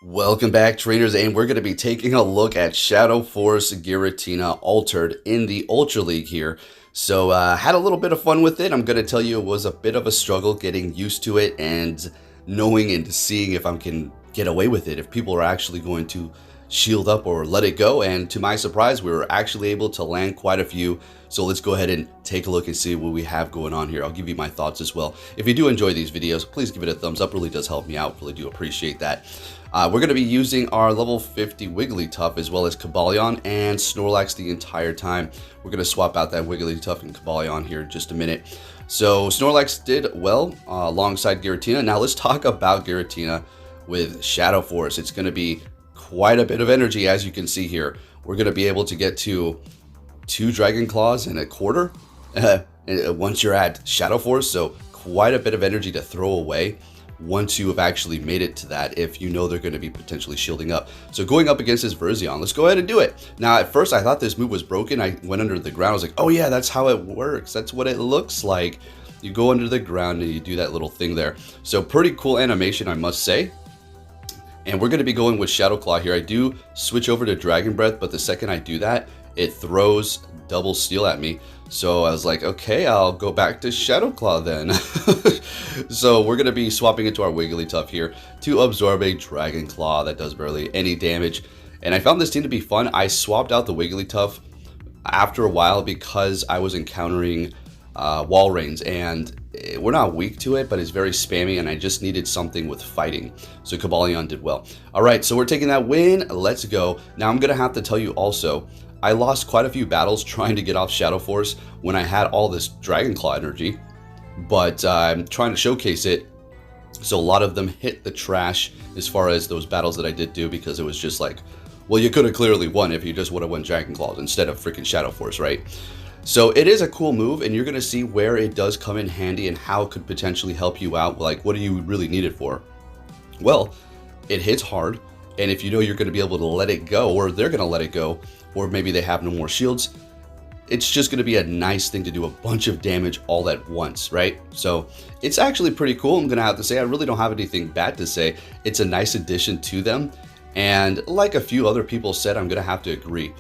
Welcome back, trainers, and we're going to be taking a look at Shadow Force Giratina Altered in the Ultra League here. So, had a little bit of fun with it. I'm going to tell you it was a bit of a struggle getting used to it and knowing and seeing if I can get away with it, if people are actually going to shield up or let it go. And to my surprise, we were actually able to land quite a few. So let's go ahead and take a look and see what we have going on here. I'll give you my thoughts as well. If you do enjoy these videos, please give it a thumbs up. Really does help me out. Really do appreciate that. We're going to be using our level 50 Wigglytuff as well as Cobalion and Snorlax the entire time. We're going to swap out that Wigglytuff and Cobalion here in just a minute. So Snorlax did well alongside Giratina. Now let's talk about Giratina with Shadow Force. It's going to be quite a bit of energy, as you can see here. We're going to be able to get to 2 Dragon Claws in a quarter once you're at Shadow Force. So quite a bit of energy to throw away once you have actually made it to that, if you know they're going to be potentially shielding up. So going up against this Verzion, let's go ahead and do it. Now, at first, I thought this move was broken. I went under the ground. I was like, oh yeah, that's how it works. That's what it looks like. You go under the ground and you do that little thing there. So pretty cool animation, I must say. And we're going to be going with Shadow Claw here. I do switch over to Dragon Breath, but the second I do that, it throws double steel at me. So I was like, okay, I'll go back to Shadow Claw then. So we're going to be swapping into our Wigglytuff here to absorb a Dragon Claw that does barely any damage. And I found this team to be fun. I swapped out the Wigglytuff after a while because I was encountering wall rains, and we're not weak to it, but it's very spammy, and I just needed something with fighting. So Cobalion did well. All right, so we're taking that win. Let's go. Now I'm going to have to tell you also, I lost quite a few battles trying to get off Shadow Force when I had all this Dragon Claw energy, but I'm trying to showcase it. So a lot of them hit the trash as far as those battles that I did do, because it was just like, well, you could have clearly won if you just would have won Dragon Claws instead of freaking Shadow Force, right? So it is a cool move, and you're going to see where it does come in handy and how it could potentially help you out. Like, what do you really need it for? Well, it hits hard, and if you know you're going to be able to let it go, or they're going to let it go, or maybe they have no more shields, it's just going to be a nice thing to do a bunch of damage all at once, right? So it's actually pretty cool. I'm going to have to say, I really don't have anything bad to say. It's a nice addition to them, and like a few other people said, I'm going to have to agree.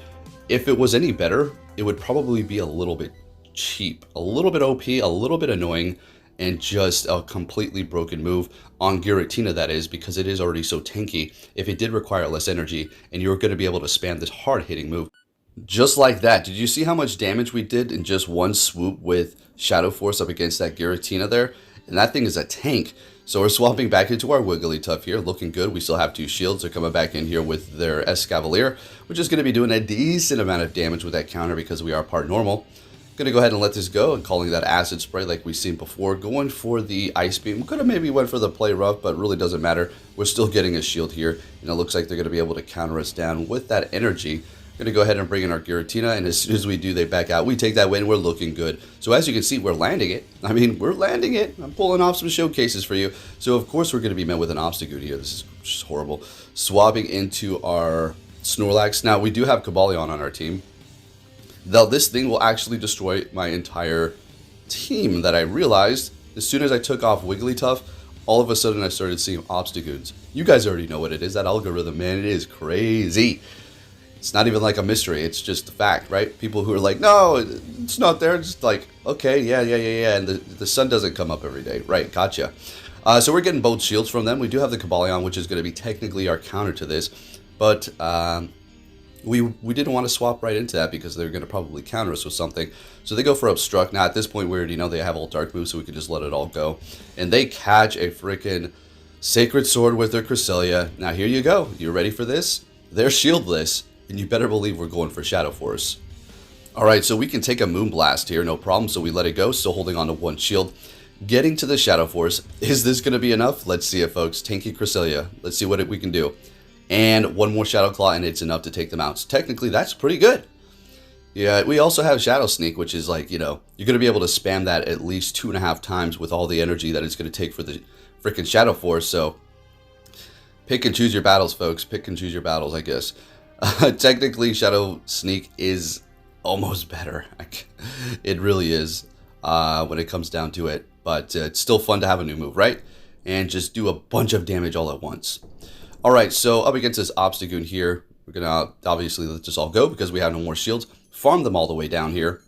If it was any better, it would probably be a little bit cheap, a little bit OP, a little bit annoying, and just a completely broken move on Giratina, that is, because it is already so tanky. If it did require less energy, and you're going to be able to spam this hard-hitting move. Just like that. Did you see how much damage we did in just one swoop with Shadow Force up against that Giratina there? And that thing is a tank. So we're swapping back into our Wigglytuff here, looking good. We still have 2 shields. They're coming back in here with their Escavalier, which is going to be doing a decent amount of damage with that counter because we are part normal. Going to go ahead and let this go and calling that Acid Spray like we've seen before. Going for the Ice Beam. Could have maybe went for the Play Rough, but really doesn't matter. We're still getting a shield here, and it looks like they're going to be able to counter us down with that energy. Going to go ahead and bring in our Giratina, and as soon as we do, they back out. We take that win. We're looking good. So as you can see, we're landing it. I mean, we're landing it. I'm pulling off some showcases for you. So of course, we're going to be met with an Obstagoon here. This is just horrible. Swapping into our Snorlax. Now, we do have Cobalion on our team. Though this thing will actually destroy my entire team that I realized as soon as I took off Wigglytuff. All of a sudden, I started seeing Obstagoons. You guys already know what it is. That algorithm, man, it is crazy. It's not even like a mystery. It's just a fact, right? People who are like, no, it's not there. It's just like, okay, yeah. And the sun doesn't come up every day. Right, gotcha. So we're getting both shields from them. We do have the Cobalion, which is going to be technically our counter to this. But we didn't want to swap right into that because they're going to probably counter us with something. So they go for Obstruct. Now, at this point, we already know they have all dark moves, so we can just let it all go. And they catch a freaking Sacred Sword with their Cresselia. Now, here you go. You ready for this? They're shieldless. And you better believe we're going for Shadow Force. Alright, so we can take a Moonblast here, no problem. So we let it go, still holding on to 1 shield. Getting to the Shadow Force. Is this going to be enough? Let's see it, folks. Tanky Cresselia. Let's see what we can do. And 1 more Shadow Claw, and it's enough to take them out. So technically, that's pretty good. Yeah, we also have Shadow Sneak, which is like, you know, you're going to be able to spam that at least 2.5 times with all the energy that it's going to take for the freaking Shadow Force. So pick and choose your battles, folks. Pick and choose your battles, I guess. Technically, Shadow Sneak is almost better. It really is when it comes down to it. But it's still fun to have a new move, right? And just do a bunch of damage all at once. Alright, so up against this Obstagoon here, we're going to obviously let this all go because we have no more shields. Farm them all the way down here.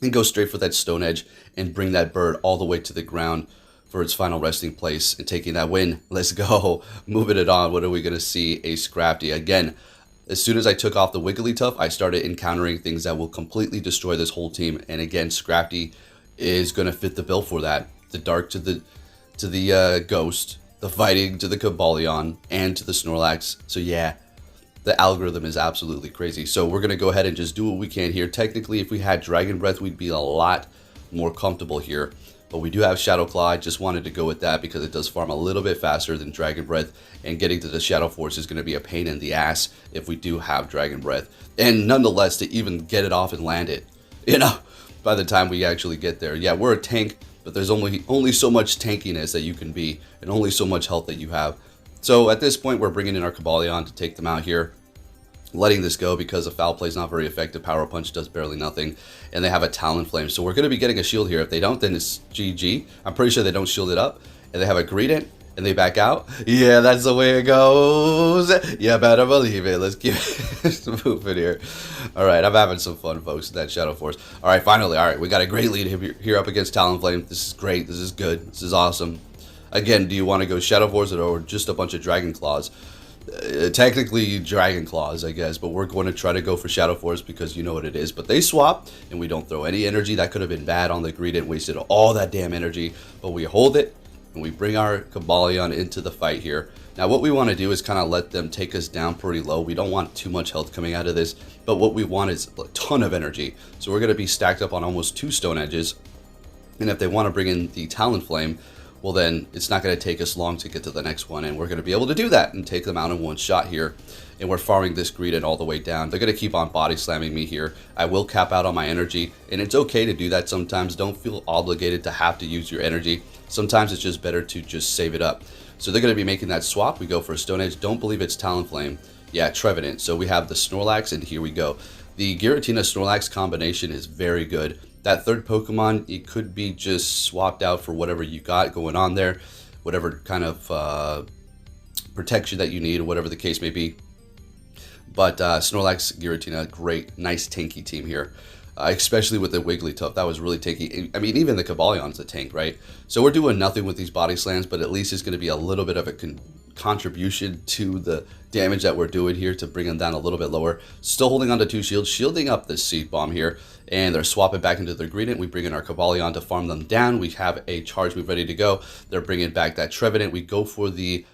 And go straight for that Stone Edge and bring that bird all the way to the ground for its final resting place and taking that win. Let's go. Moving it on. What are we going to see? A Scrafty. Again, as soon as I took off the Wigglytuff, I started encountering things that will completely destroy this whole team. And again, Scrafty is going to fit the bill for that. The Dark to the Ghost, the Fighting to the Cobalion, and to the Snorlax. So yeah, the algorithm is absolutely crazy. So we're going to go ahead and just do what we can here. Technically, if we had Dragon Breath, we'd be a lot more comfortable here. But we do have Shadow Claw. I just wanted to go with that because it does farm a little bit faster than Dragon Breath. And getting to the Shadow Force is going to be a pain in the ass if we do have Dragon Breath. And nonetheless, to even get it off and land it, you know, by the time we actually get there. Yeah, we're a tank, but there's only so much tankiness that you can be and only so much health that you have. So at this point, we're bringing in our Cobalion to take them out here. Letting this go because a Foul Play is not very effective. Power Punch does barely nothing. And they have a Talonflame. So we're going to be getting a shield here. If they don't, then it's GG. I'm pretty sure they don't shield it up. And they have a Greedent. And they back out. Yeah, that's the way it goes. Yeah, better believe it. Let's keep it moving here. Alright, I'm having some fun, folks, with that Shadow Force. Alright, finally. Alright, we got a great lead here up against Talonflame. This is great. This is good. This is awesome. Again, do you want to go Shadow Force or just a bunch of Dragon Claws? Technically Dragon Claws, I guess, but we're going to try to go for Shadow Force because you know what it is. But they swap, and we don't throw any energy. That could have been bad on the Greedent, wasted all that damn energy. But we hold it, and we bring our Cobalion into the fight here. Now, what we want to do is kind of let them take us down pretty low. We don't want too much health coming out of this, but what we want is a ton of energy. So we're going to be stacked up on almost 2 Stone Edges. And if they want to bring in the Talonflame, well then, it's not going to take us long to get to the next one, and we're going to be able to do that and take them out in one shot here. And we're farming this Greedent all the way down. They're going to keep on body slamming me here. I will cap out on my energy, and it's okay to do that sometimes. Don't feel obligated to have to use your energy. Sometimes it's just better to just save it up. So they're going to be making that swap. We go for a Stone Edge. Don't believe it's Talonflame. Yeah, Trevenant. So we have the Snorlax, and here we go. The Giratina Snorlax combination is very good. That third Pokemon, it could be just swapped out for whatever you got going on there, whatever kind of protection that you need, or whatever the case may be. But Snorlax, Giratina, great, nice tanky team here, especially with the Wigglytuff. That was really tanky. I mean, even the Cobalion's a tank, right? So we're doing nothing with these body slams, but at least it's going to be a little bit of a contribution to the damage that we're doing here to bring them down a little bit lower. Still holding on to 2 shields, shielding up this Seed Bomb here, and they're swapping back into their Greedent. We bring in our Cobalion to farm them down. We have a charge move ready to go. They're bringing back that Trevenant. We go for the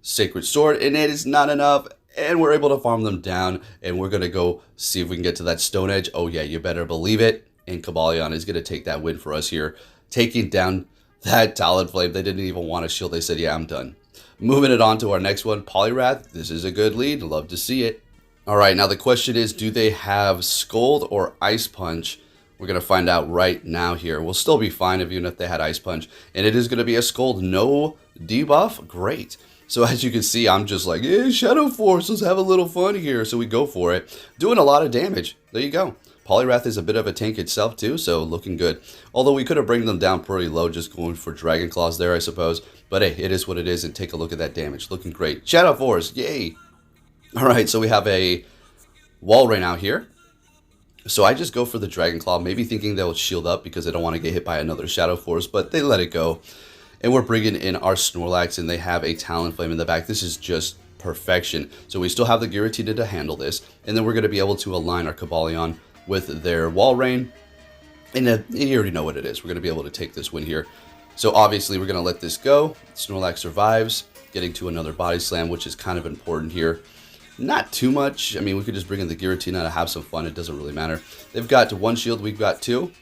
Sacred Sword, and it is not enough, and we're able to farm them down, and we're going to go see if we can get to that Stone Edge. Oh yeah, you better believe it, and Cobalion is going to take that win for us here, taking down that Talonflame. They didn't even want a shield. They said, yeah, I'm done. Moving it on to our next one, Poliwrath. This is a good lead. Love to see it. All right, now the question is, do they have Scold or Ice Punch? We're going to find out right now here. We'll still be fine even if they had Ice Punch. And it is going to be a Scold. No debuff. Great. So as you can see, I'm just like, yeah, Shadow Force, let's have a little fun here. So we go for it. Doing a lot of damage. There you go. Poliwrath is a bit of a tank itself too, so looking good. Although we could have bring them down pretty low, just going for Dragon Claws there, I suppose. But hey, it is what it is, and take a look at that damage. Looking great. Shadow Force, yay! Alright, so we have a Walrein out here. So I just go for the Dragon Claw, maybe thinking they'll shield up because they don't want to get hit by another Shadow Force, but they let it go. And we're bringing in our Snorlax, and they have a Talonflame in the back. This is just perfection. So we still have the Giratina to handle this, and then we're going to be able to align our Cobalion with their Walrein. And you already know what it is. We're going to be able to take this win here. So obviously we're going to let this go. Snorlax survives, getting to another body slam, which is kind of important here. Not too much. I mean, we could just bring in the Giratina to have some fun. It doesn't really matter. They've got 1 shield. We've got 2.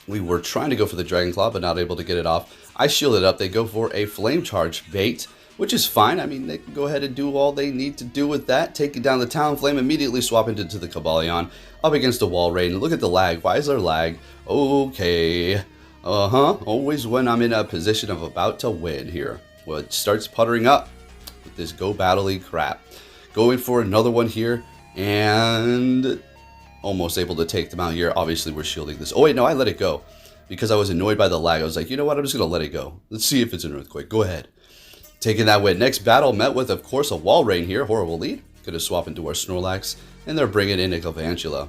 We were trying to go for the Dragon Claw, but not able to get it off. I shielded up. They go for a Flame Charge bait, which is fine. I mean, they can go ahead and do all they need to do with that. Taking down the Talonflame, immediately swap into the Cobalion up against the Walrein. Look at the lag. Why is there lag? Okay. Always when I'm in a position of about to win here. Well, it starts puttering up with this Go Battle-y crap. Going for another one here, and almost able to take them out here. Obviously, we're shielding this. Oh, wait, no, I let it go because I was annoyed by the lag. I was like, you know what? I'm just going to let it go. Let's see if it's an Earthquake. Go ahead. Taking that win. Next battle met with, of course, a wall rain here. Horrible lead. Going to swap into our Snorlax, and they're bringing in a Galvantula.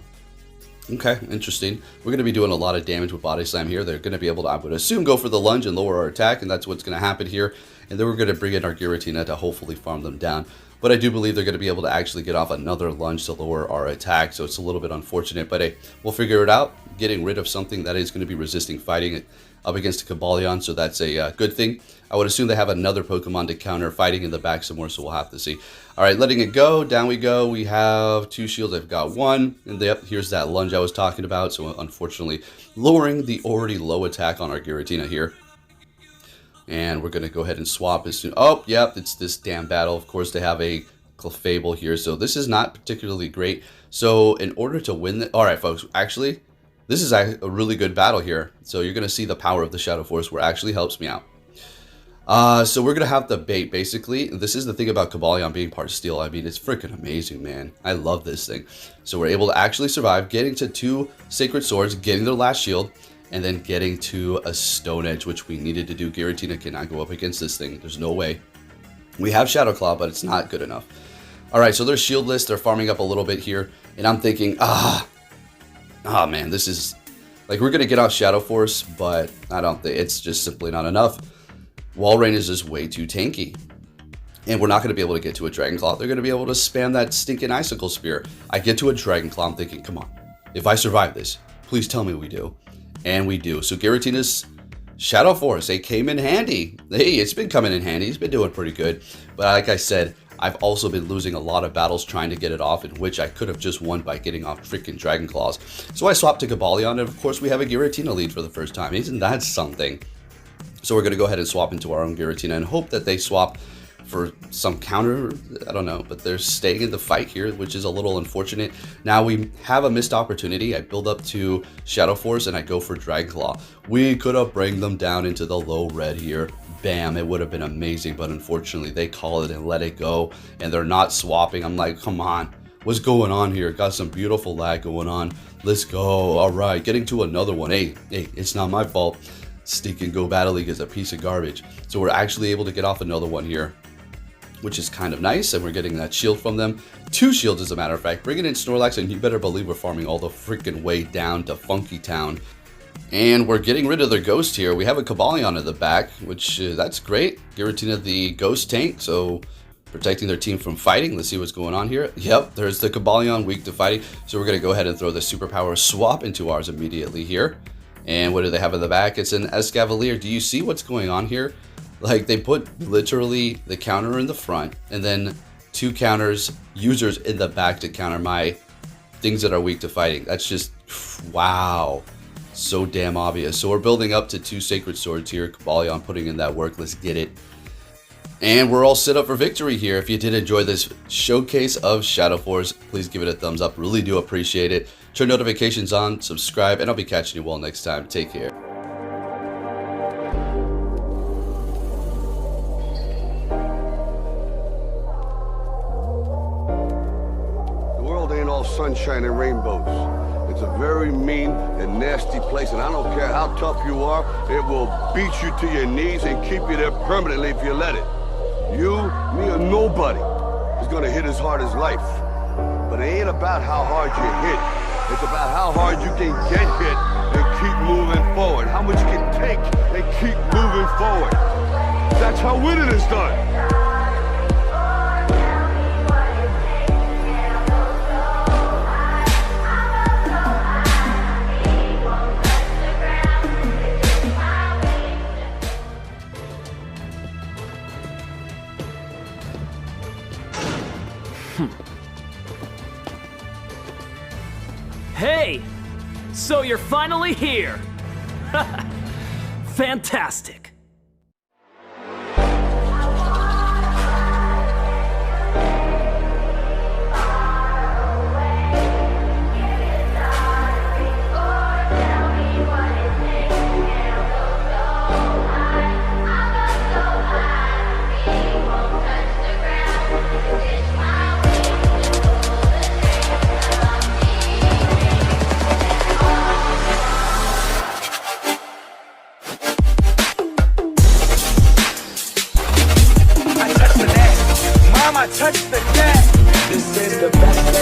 Okay, interesting. We're going to be doing a lot of damage with Body Slam here. They're going to be able to, I would assume, go for the lunge and lower our attack, and that's what's going to happen here. And then we're going to bring in our Giratina to hopefully farm them down. But I do believe they're going to be able to actually get off another lunge to lower our attack, so it's a little bit unfortunate. But hey, we'll figure it out. Getting rid of something that is going to be resisting fighting up against a Cobalion, so that's a good thing. I would assume they have another Pokemon to counter fighting in the back somewhere, so we'll have to see. All right, letting it go. Down we go. We have 2 shields. I've got 1. And yep, here's that lunge I was talking about. So unfortunately, lowering the already low attack on our Giratina here. And we're going to go ahead and swap as soon. Oh, yep, it's this damn battle. Of course, they have a Clefable here, so this is not particularly great. So in order to win all right, folks, actually, this is a really good battle here. So you're going to see the power of the Shadow Force where it actually helps me out. So we're going to have the bait, basically. This is the thing about Cobalion being part steel. I mean, it's freaking amazing, man. I love this thing. So we're able to actually survive, getting to 2 Sacred Swords, getting their last shield, and then getting to a Stone Edge, which we needed to do. Giratina cannot go up against this thing. There's no way. We have Shadow Claw, but it's not good enough. All right, so they're shieldless. They're farming up a little bit here. And I'm thinking, man, this is... Like, we're going to get off Shadow Force, but I don't think... It's just simply not enough. Wall Rain is just way too tanky. And we're not going to be able to get to a Dragon Claw. They're going to be able to spam that stinking Icicle Spear. I get to a Dragon Claw, I'm thinking, come on. If I survive this, please tell me we do. And we do. So Giratina's Shadow Force, it came in handy. Hey, it's been coming in handy. He's been doing pretty good. But like I said, I've also been losing a lot of battles trying to get it off, in which I could have just won by getting off freaking Dragon Claws. So I swapped to Cobalion, and of course we have a Giratina lead for the first time. Isn't that something? So we're going to go ahead and swap into our own Giratina and hope that they swap for some counter. I don't know, but they're staying in the fight here, which is a little unfortunate. Now we have a missed opportunity. I build up to Shadow Force and I go for Dragon Claw. We could have bring them down into the low red here. Bam, it would have been amazing, but unfortunately they call it and let it go, and they're not swapping. I'm like, come on, what's going on here? Got some beautiful lag going on. Let's go. All right, getting to another one. Hey, it's not my fault. Stinking Go Battle League is a piece of garbage. So we're actually able to get off another one here, which is kind of nice, and we're getting that shield from them. 2 shields, as a matter of fact. Bringing in Snorlax, and you better believe we're farming all the freaking way down to Funky Town. And we're getting rid of their Ghost here. We have a Cobalion in the back, which that's great. Giratina, the Ghost tank, so protecting their team from fighting. Let's see what's going on here. Yep, there's the Cobalion, weak to fighting. So we're going to go ahead and throw the Superpower Swap into ours immediately here. And what do they have in the back? It's an Escavalier. Do you see what's going on here? Like, they put literally the counter in the front and then 2 counters, users in the back to counter my things that are weak to fighting. That's just, wow. So damn obvious. So we're building up to 2 Sacred Swords here. Cobalion putting in that work. Let's get it. And we're all set up for victory here. If you did enjoy this showcase of Shadow Force, please give it a thumbs up. Really do appreciate it. Turn notifications on, subscribe, and I'll be catching you all next time. Take care. The world ain't all sunshine and rainbows. It's a very mean and nasty place, and I don't care how tough you are, it will beat you to your knees and keep you there permanently if you let it. You, me, or nobody is gonna hit as hard as life. But it ain't about how hard you hit. It's about how hard you can get hit and keep moving forward. How much you can take and keep moving forward. That's how winning is done. Hey! So you're finally here! Fantastic! that. This is the best